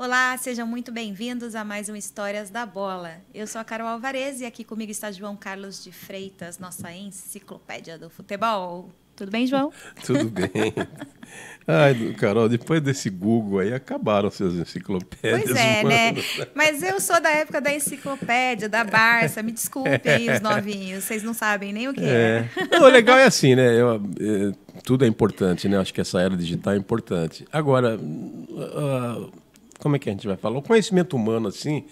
Olá, sejam muito bem-vindos a mais um Histórias da Bola. Eu sou a Carol Alvarez e aqui comigo está João Carlos de Freitas, nossa enciclopédia do futebol. Tudo bem, João? Tudo bem. Ai, Carol, depois desse Google aí, acabaram suas enciclopédias, Pois é, né? mano. Mas eu sou da época da enciclopédia, da Barça. Me desculpe aí, os novinhos. Vocês não sabem nem o que é. Não, o legal é assim, né? Tudo é importante, né? Acho que essa era digital é importante. Agora, como é que a gente vai falar? O conhecimento humano, assim,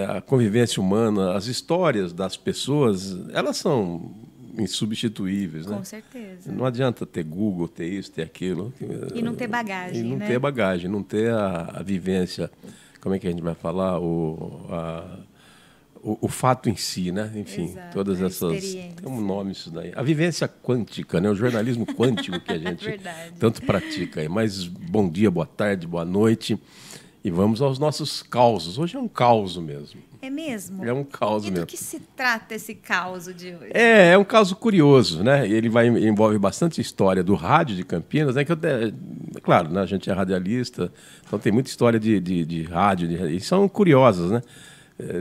a convivência humana, as histórias das pessoas, elas são insubstituíveis, né? Com certeza. Não adianta ter Google, ter isso, ter aquilo. E não ter bagagem, E não né? ter bagagem, não ter a vivência, como é que a gente vai falar? O fato em si, né? Enfim, Exato, todas a essas... experiência. Tem um nome isso daí. A vivência quântica, né? O jornalismo quântico que a gente Verdade. tanto pratica aí. Mas bom dia, boa tarde, boa noite. E vamos aos nossos causos. Hoje é um caos mesmo. É mesmo? É um caos E do mesmo. que se trata esse caos de hoje? É um caso curioso, né? Ele envolve bastante história do rádio de Campinas, né? Claro, né? A gente é radialista, então tem muita história de rádio, e são curiosas, né?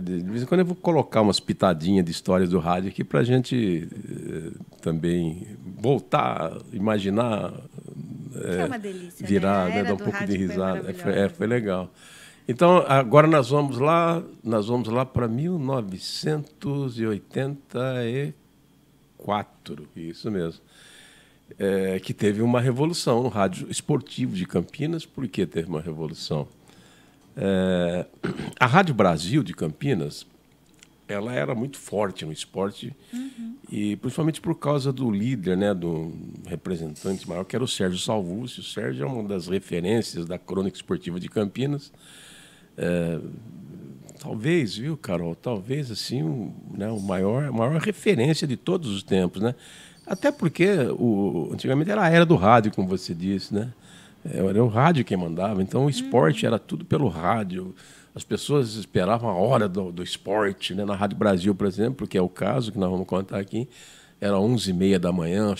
De vez em quando eu vou colocar umas pitadinhas de histórias do rádio aqui para a gente também voltar, imaginar, Que é uma delícia, virar, né? A né? era Dar um do pouco de rádio foi risada. maravilhosa. Foi legal. Então, agora nós vamos lá para 1984, isso mesmo, que teve uma revolução no rádio esportivo de Campinas. Por que teve uma revolução? A Rádio Brasil de Campinas, ela era muito forte no esporte, e principalmente por causa do líder, né, do representante maior, que era o Sérgio Salvucci. O Sérgio é uma das referências da crônica esportiva de Campinas. Talvez, viu, Carol? Talvez assim, né, a maior referência de todos os tempos, né? Até porque antigamente era a era do rádio, como você disse, né? Era o rádio quem mandava, então o esporte era tudo pelo rádio. As pessoas esperavam a hora do esporte, né? Na Rádio Brasil, por exemplo, que é o caso que nós vamos contar aqui, era 11h30 da manhã, o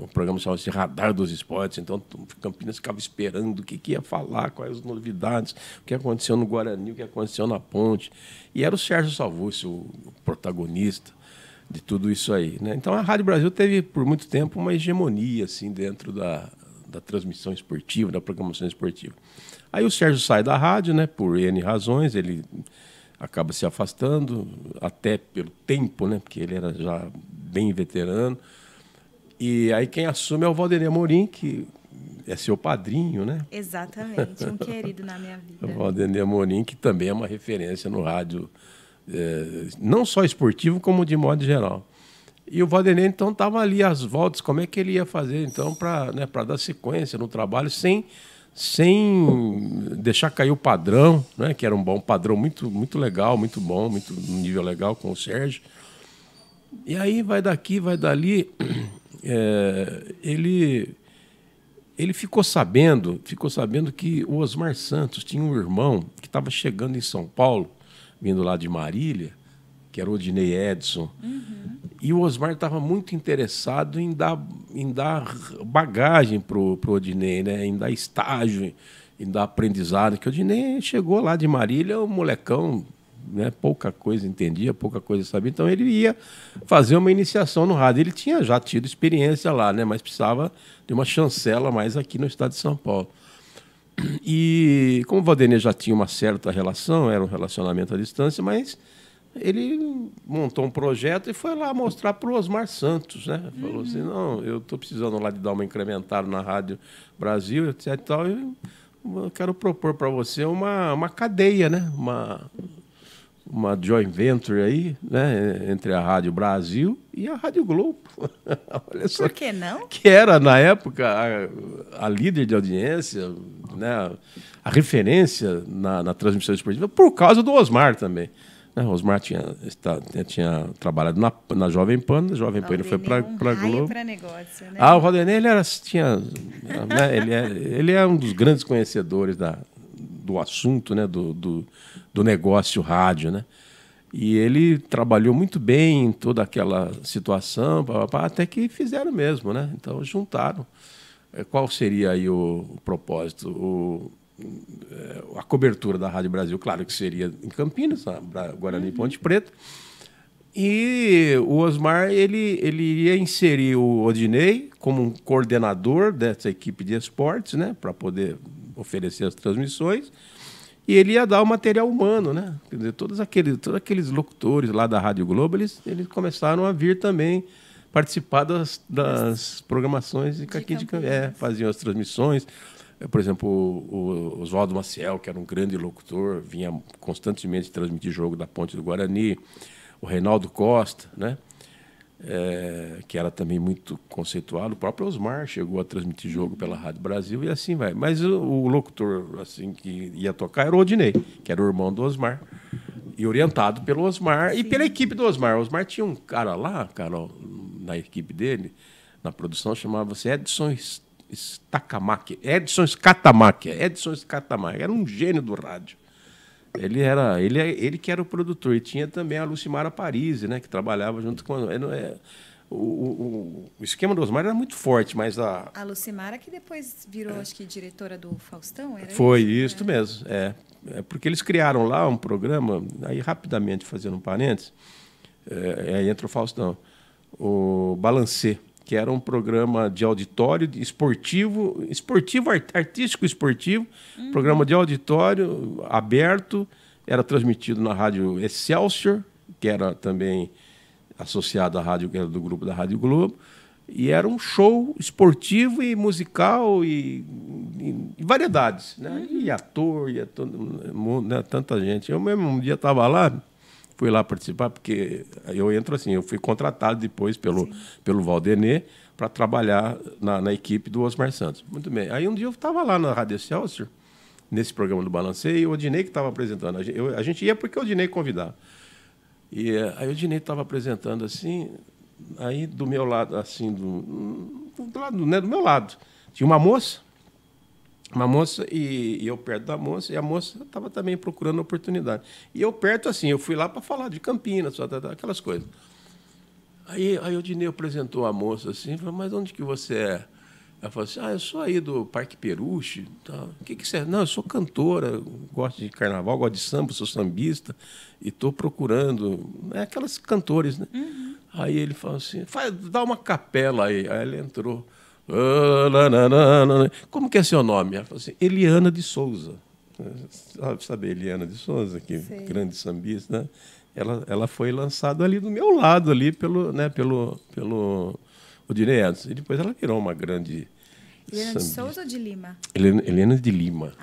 programa chamava-se Radar dos Esportes. Então, Campinas ficava esperando o que ia falar, quais as novidades, o que aconteceu no Guarani, o que aconteceu na Ponte. E era o Sérgio Salvucci, o protagonista de tudo isso aí, né? Então, a Rádio Brasil teve, por muito tempo, uma hegemonia assim, dentro da transmissão esportiva, da programação esportiva. Aí o Sérgio sai da rádio, né, por N razões, ele acaba se afastando, até pelo tempo, né, porque ele era já bem veterano. E aí quem assume é o Valdemir Amorim, que é seu padrinho, né? Exatamente, um querido na minha O vida. Valdemir Amorim, que também é uma referência no rádio, não só esportivo, como de modo geral. E o Valdemir, então, estava ali às voltas, como é que ele ia fazer, então, para dar sequência no trabalho, sem deixar cair o padrão, né, que era um bom padrão, muito, muito legal, muito bom, muito um nível legal com o Sérgio. E aí vai daqui, vai dali. Ele ficou sabendo que o Osmar Santos tinha um irmão que estava chegando em São Paulo, vindo lá de Marília, que era o Odinei Edson. E o Osmar estava muito interessado em dar bagagem para o Odinei, né? Em dar estágio, em dar aprendizado. Que o Odinei chegou lá de Marília, um molecão, né? Pouca coisa entendia, pouca coisa sabia. Então ele ia fazer uma iniciação no rádio. Ele tinha já tido experiência lá, né? Mas precisava de uma chancela mais aqui no estado de São Paulo. E como o Valdemir já tinha uma certa relação, era um relacionamento à distância, mas ele montou um projeto e foi lá mostrar para o Osmar Santos, né? Falou assim, não, eu estou precisando lá de dar uma incrementada na Rádio Brasil, etc. E tal, eu quero propor para você uma cadeia, né? Uma joint venture aí, né? Entre a Rádio Brasil e a Rádio Globo. Olha só, Por que não? que era, na época, a líder de audiência, né? A referência na transmissão esportiva, por causa do Osmar também. O Osmar tinha trabalhado na Jovem Pan, ele foi para a Globo. Para negócio, né? O Valdemir, né, ele é um dos grandes conhecedores do assunto, né, do negócio rádio, né? E ele trabalhou muito bem em toda aquela situação, até que fizeram mesmo, né? Então juntaram. Qual seria aí o propósito? a cobertura da Rádio Brasil, claro que seria em Campinas, Guarani e Ponte Preta. E o Osmar ele iria inserir o Odinei como um coordenador dessa equipe de esportes, né, para poder oferecer as transmissões. E ele ia dar o material humano, né? Quer dizer, todos aqueles locutores lá da Rádio Globo, eles começaram a vir também participar das programações faziam as transmissões. Por exemplo, o Oswaldo Maciel, que era um grande locutor, vinha constantemente transmitir jogo da Ponte do Guarani. O Reinaldo Costa, né? Que era também muito conceituado. O próprio Osmar chegou a transmitir jogo pela Rádio Brasil e assim vai. Mas o locutor assim, que ia tocar era o Odinei, que era o irmão do Osmar, e orientado pelo Osmar. Sim. E pela equipe do Osmar. O Osmar tinha um cara lá, Carol, na equipe dele, na produção, chamava-se Edson Scatamacher. Edson Scatamacher. Era um gênio do rádio. Ele que era o produtor. E tinha também a Lucimara Parisi, né, que trabalhava junto com... O esquema do Osmar era muito forte, mas a Lucimara, que depois virou, acho que, diretora do Faustão, era foi isso mesmo. Porque eles criaram lá um programa, aí rapidamente fazendo um parênteses, aí entra o Faustão, o Balancê, que era um programa de auditório artístico esportivo, programa de auditório aberto, era transmitido na Rádio Excelsior, que era também associada à rádio, que era do grupo da Rádio Globo, e era um show esportivo e musical e variedades, né? E ator, e todo mundo, né? Tanta gente. Eu mesmo um dia estava lá, fui lá participar, porque eu entro assim, eu fui contratado depois pelo Valdenê para trabalhar na equipe do Osmar Santos. Muito bem. Aí um dia eu estava lá na Rádio Excelsior, nesse programa do Balancei, e o Odinei que estava apresentando. A gente ia porque o Odinei convidava. E aí o Odinei estava apresentando assim, aí do meu lado, assim, do meu lado, tinha uma moça e eu perto da moça, e a moça estava também procurando oportunidade. E eu perto, assim, eu fui lá para falar de Campinas, aquelas coisas. Aí o Odinei apresentou a moça assim, falou, mas onde que você é? Ela falou assim, eu sou aí do Parque Peruche. Tá. O que você é? Não, eu sou cantora, gosto de carnaval, gosto de samba, sou sambista, e estou procurando aquelas cantores, né? Aí ele falou assim, dá uma capela aí. Aí ele entrou. Como que é seu nome? Ela falou assim, Eliana de Souza. Sabe Eliana de Souza, que grande sambista, né? Ela foi lançada ali do meu lado, ali pelo Odinei Edson. E depois ela virou uma grande... Eliana de Souza ou de Lima? Helena de Lima.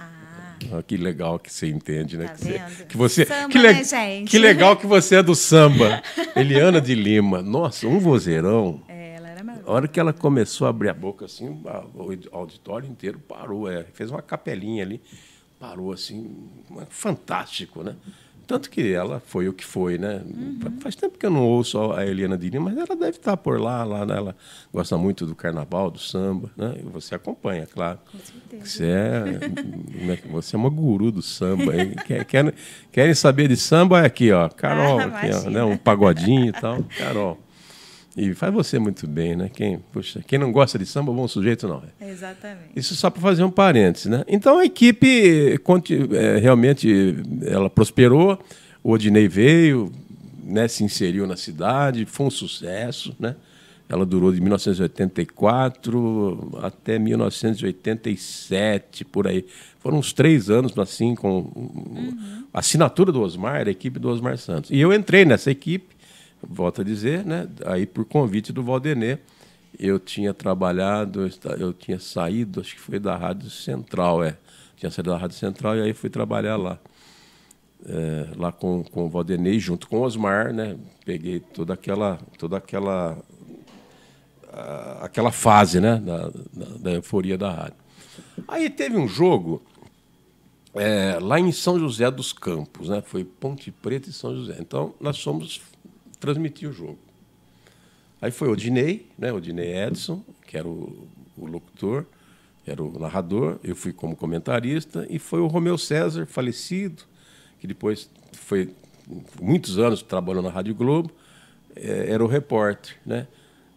Que legal que você entende, né? Tá vendo? Que você, samba, né, gente? Que legal que você é do samba. Eliana de Lima. Nossa, um vozeirão. Ela era maravilhosa. A hora que ela começou a abrir a boca, assim, o auditório inteiro parou. Fez uma capelinha ali, parou assim, fantástico, né? Tanto que ela foi o que foi, né? Faz tempo que eu não ouço a Eliana de Lima, mas ela deve estar por lá, né? Ela gosta muito do carnaval, do samba, né? E você acompanha, claro. Com certeza. Você é uma guru do samba. Querem saber de samba? É aqui, ó. Carol, aqui, ó, né? Um pagodinho e tal. Carol. E faz você muito bem, né? Quem não gosta de samba, bom sujeito não é. Exatamente. Isso só para fazer um parênteses, né? Então a equipe realmente ela prosperou, o Odinei veio, né, se inseriu na cidade, foi um sucesso, né? Ela durou de 1984 até 1987, por aí. Foram uns 3 anos assim, com a assinatura do Osmar, a equipe do Osmar Santos. E eu entrei nessa equipe, volto a dizer, né? Aí por convite do Valdenê, eu tinha trabalhado, eu tinha saído, acho que foi da Rádio Central, tinha saído da Rádio Central e aí fui trabalhar lá, lá com o Valdenê, junto com o Osmar, né? Peguei toda aquela fase, né? Da euforia da rádio. Aí teve um jogo lá em São José dos Campos, né? Foi Ponte Preta e São José. Então nós fomos transmitir o jogo. Aí foi o Odinei, né? Odinei Edson, que era o locutor, era o narrador, eu fui como comentarista, e foi o Romeu César, falecido, que depois foi muitos anos trabalhando na Rádio Globo, era o repórter, né?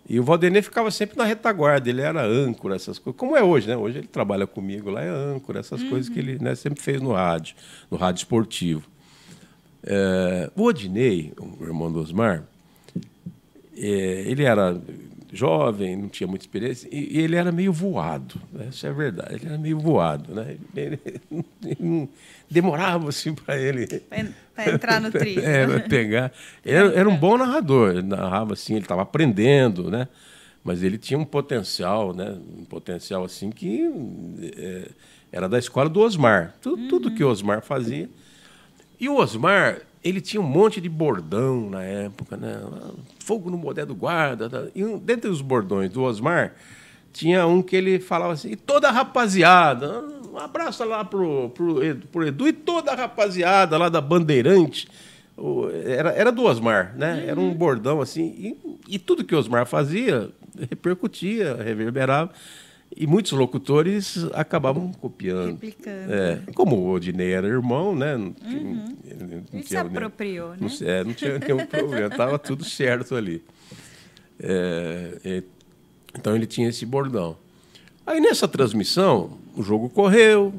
E o Valdinei ficava sempre na retaguarda, ele era âncora, essas coisas. Como é hoje, né? Hoje ele trabalha comigo lá, é âncora, essas coisas que ele, né, sempre fez no rádio esportivo. O Odinei, o irmão do Osmar, ele era jovem, não tinha muita experiência, e ele era meio voado, né? Isso é verdade, ele era meio voado, né? Ele não demorava assim para ele... Para entrar no trilho. Para pegar. Ele era um bom narrador, ele narrava assim, ele estava aprendendo, né? Mas ele tinha um potencial, né? Um potencial assim que era da escola do Osmar. Tudo que o Osmar fazia. E o Osmar, ele tinha um monte de bordão na época, né? Fogo no Modé do Guarda. E dentre os bordões do Osmar, tinha um que ele falava assim, e toda a rapaziada, um abraço lá pro Edu e toda a rapaziada lá da Bandeirante, era do Osmar, né? Era um bordão assim, e tudo que o Osmar fazia repercutia, reverberava. E muitos locutores acabavam copiando. Replicando. Como o Odinei era irmão, né? Ele se apropriou, né? Não tinha nenhum problema, estava tudo certo ali. Então ele tinha esse bordão. Aí nessa transmissão, o jogo correu,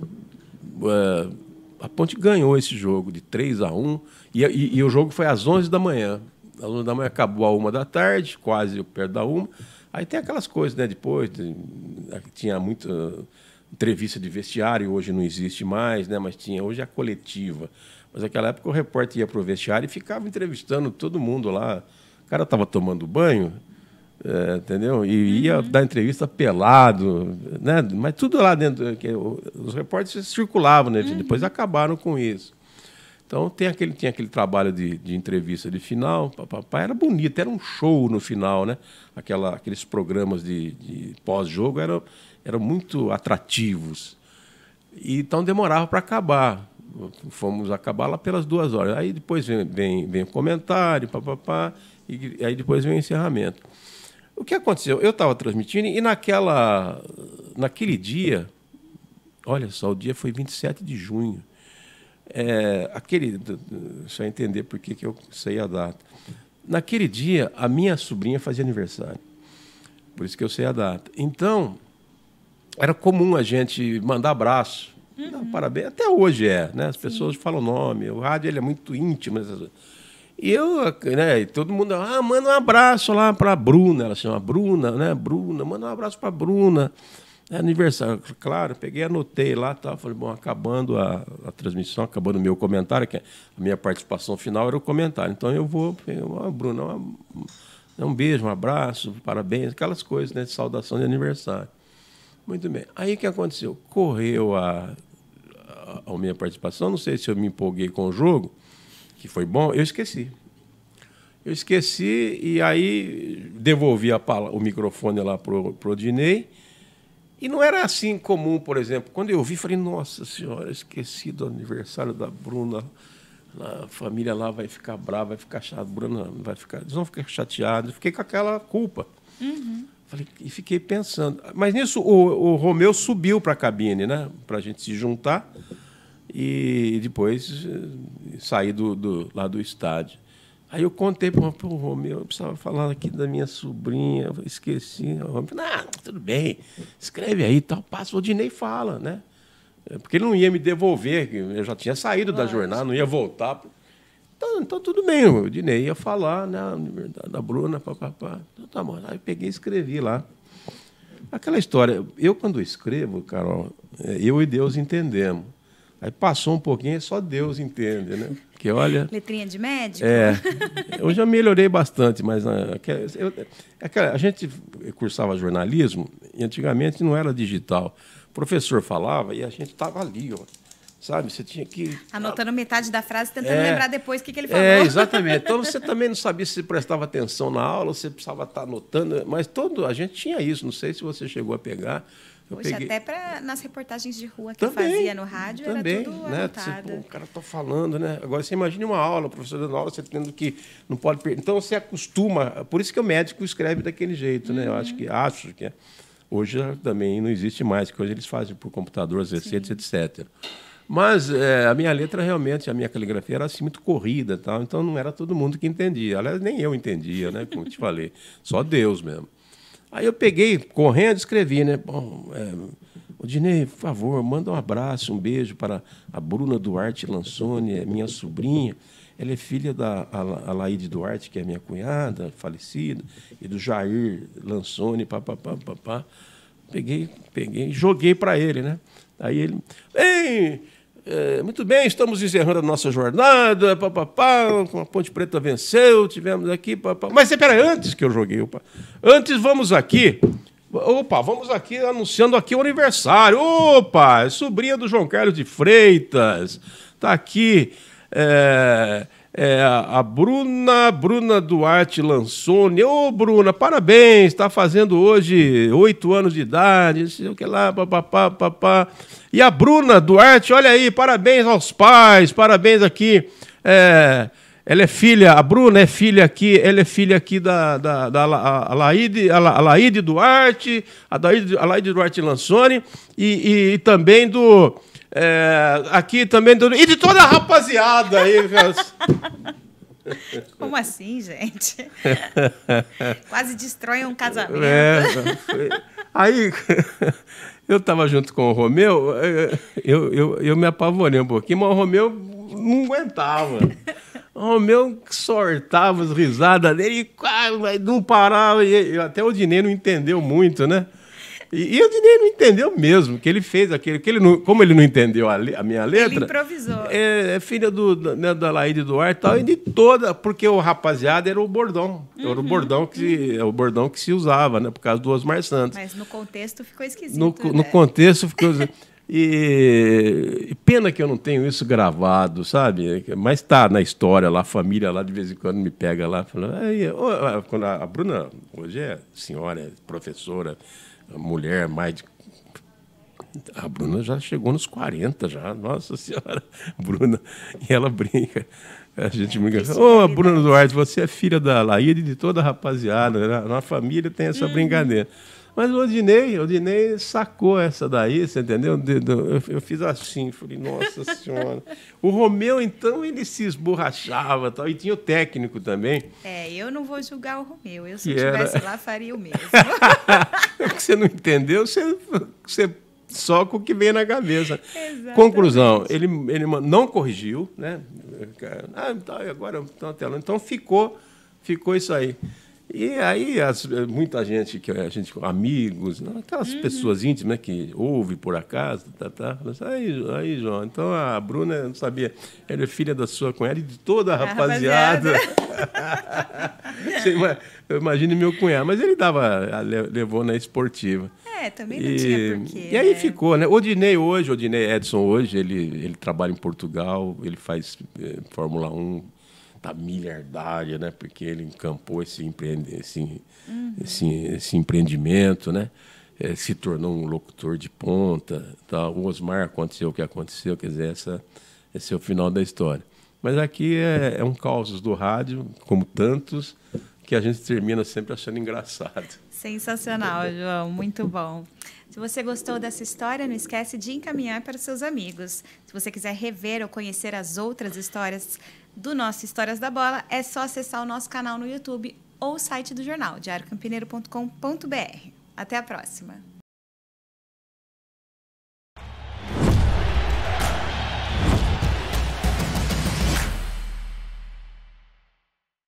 a Ponte ganhou esse jogo de 3-1, e o jogo foi às 11 da manhã. Às 11 da manhã acabou a 1 da tarde, quase perto da 1. Aí tem aquelas coisas, né? Depois tinha muita entrevista de vestiário, hoje não existe mais, né? Mas tinha hoje a coletiva. Mas naquela época o repórter ia para o vestiário e ficava entrevistando todo mundo lá. O cara estava tomando banho, entendeu? E ia dar entrevista pelado, né? Mas tudo lá dentro. Os repórteres circulavam, né? Depois acabaram com isso. Então tinha aquele trabalho de entrevista de final, era bonito, era um show no final, né? Aqueles programas de pós-jogo eram muito atrativos. E então demorava para acabar. Fomos acabar lá pelas 2 horas. Aí depois vem o comentário, e aí depois vem o encerramento. O que aconteceu? Eu estava transmitindo e naquele dia, olha só, o dia foi 27 de junho. Só entender por que eu sei a data. Naquele dia, a minha sobrinha fazia aniversário. Por isso que eu sei a data. Então, era comum a gente mandar abraço. Parabéns. Até hoje né? As pessoas falam o nome. O rádio ele é muito íntimo. E eu, né, todo mundo, manda um abraço lá para a Bruna. Ela chama Bruna, né? Bruna, manda um abraço para a Bruna. É aniversário, claro, peguei, anotei lá, tá, falei, bom, acabando a transmissão, acabando o meu comentário, que a minha participação final era o comentário. Então eu vou, Bruna, um beijo, um abraço, parabéns, aquelas coisas, né, de saudação de aniversário. Muito bem. Aí o que aconteceu? Correu a minha participação, não sei se eu me empolguei com o jogo, que foi bom, eu esqueci. E aí devolvi o microfone lá para o Odinei. E não era assim comum, por exemplo. Quando eu vi, falei, nossa senhora, esqueci do aniversário da Bruna. A família lá vai ficar brava, vai ficar chata. Bruna vai ficar, eles vão ficar chateados. Fiquei com aquela culpa. Falei, e fiquei pensando. Mas nisso o Romeu subiu para a cabine, né? Para a gente se juntar e depois sair lá do estádio. Aí eu contei para o Romeu, eu precisava falar aqui da minha sobrinha, eu esqueci. O Romeu falou, tudo bem, escreve aí, tal, passa, o Odinei fala, né? Porque ele não ia me devolver, eu já tinha saído da jornada, não ia voltar. Então tudo bem, o Odinei ia falar, né? Da Bruna, papapá. Então tá bom, aí eu peguei e escrevi lá. Aquela história, eu quando escrevo, Carol, eu e Deus entendemos. Aí passou um pouquinho, só Deus entende, né? Porque, olha, letrinha de médico? Eu já melhorei bastante, mas a gente cursava jornalismo e antigamente não era digital. O professor falava e a gente estava ali, ó, sabe? Você tinha que... anotando metade da frase, tentando lembrar depois o que ele falou. Exatamente. Então você também não sabia se prestava atenção na aula, você precisava estar anotando, mas a gente tinha isso, não sei se você chegou a pegar. Poxa, até nas reportagens de rua que eu fazia no rádio, também, era tudo anotado. O cara está falando, né? Agora, você imagina uma aula, o professor dando aula, você tendo que... não pode perder. Então, você acostuma... Por isso que o médico escreve daquele jeito, né? Eu acho que hoje também não existe mais, que hoje eles fazem por computador, as receitas, etc. Mas a minha letra, realmente, a minha caligrafia era assim, muito corrida, tal, então não era todo mundo que entendia. Aliás, nem eu entendia, né? Como eu te falei. Só Deus mesmo. Aí eu peguei, correndo, escrevi, né? Bom, Odinei, por favor, manda um abraço, um beijo para a Bruna Duarte Lansoni, é minha sobrinha. Ela é filha da Alaide Duarte, que é minha cunhada, falecida, e do Jair Lansoni, papapá. Peguei e joguei para ele, né? Aí ele, muito bem, estamos encerrando a nossa jornada, com a Ponte Preta venceu, tivemos aqui, Mas espera aí, antes que eu joguei, antes vamos aqui anunciando aqui o aniversário. Opa, é sobrinha do João Carlos de Freitas, está aqui, a Bruna Duarte Lansoni. Ô, Bruna, parabéns, está fazendo hoje 8 anos de idade, não sei o que lá, papapá. E a Bruna Duarte, olha aí, parabéns aos pais, parabéns aqui. Ela é filha, a Bruna é filha aqui, ela é filha aqui da Alaide Duarte, Alaide Duarte Lansoni, e também do... aqui também e de toda a rapaziada aí. Como assim, gente? Quase destrói um casamento. Aí eu estava junto com o Romeu, eu me apavorei um pouquinho, mas o Romeu não aguentava. O Romeu sortava as risadas dele e não parava. E até o Odinei não entendeu muito, né? E o Odinei não entendeu mesmo, que ele fez aquele... como ele não entendeu a minha letra... Ele improvisou. É filha da Laíde Duarte e tal, e de toda... Porque o rapaziada era o bordão. Era o bordão que se usava, né? Por causa do Osmar Santos. Mas no contexto ficou esquisito. No contexto ficou... E pena que eu não tenho isso gravado, sabe? Mas está na história lá, a família lá de vez em quando me pega lá, falando... Quando a Bruna hoje é senhora, é professora... mulher mais de... A Bruna já chegou nos 40 já, nossa senhora, Bruna, e ela brinca, a gente brinca, Bruna Duarte, você é filha da Laíde e de toda a rapaziada, na família tem essa brincadeira. Mas o Odinei sacou essa daí, você entendeu? Eu fiz assim, falei, nossa senhora. O Romeu, então, ele se esborrachava, tal, e tinha o técnico também. Eu não vou julgar o Romeu, eu se estivesse lá faria o mesmo. Porque você não entendeu, você soca o que vem na cabeça. Exatamente. Conclusão, ele não corrigiu, né? Agora tá tela. Então ficou isso aí. E aí muita gente, amigos, aquelas pessoas íntimas, né, que ouve por acaso, aí, João, então a Bruna, eu não sabia, ela é filha da sua cunhada e de toda a rapaziada. Eu imagino meu cunhado, mas ele levou na esportiva. Também não tinha porquê. E aí ficou, né? Odinei Edson hoje, ele trabalha em Portugal, ele faz Fórmula 1, tá milhardária, né? Porque ele encampou esse empreendimento, né? Se tornou um locutor de ponta, tá? O Osmar aconteceu o que aconteceu, quer dizer, esse é o final da história. Mas aqui é um caos do rádio, como tantos, que a gente termina sempre achando engraçado. Sensacional, João, muito bom. Se você gostou dessa história, não esquece de encaminhar para os seus amigos. Se você quiser rever ou conhecer as outras histórias do nosso Histórias da Bola, é só acessar o nosso canal no YouTube ou o site do jornal, diariocampineiro.com.br. Até a próxima!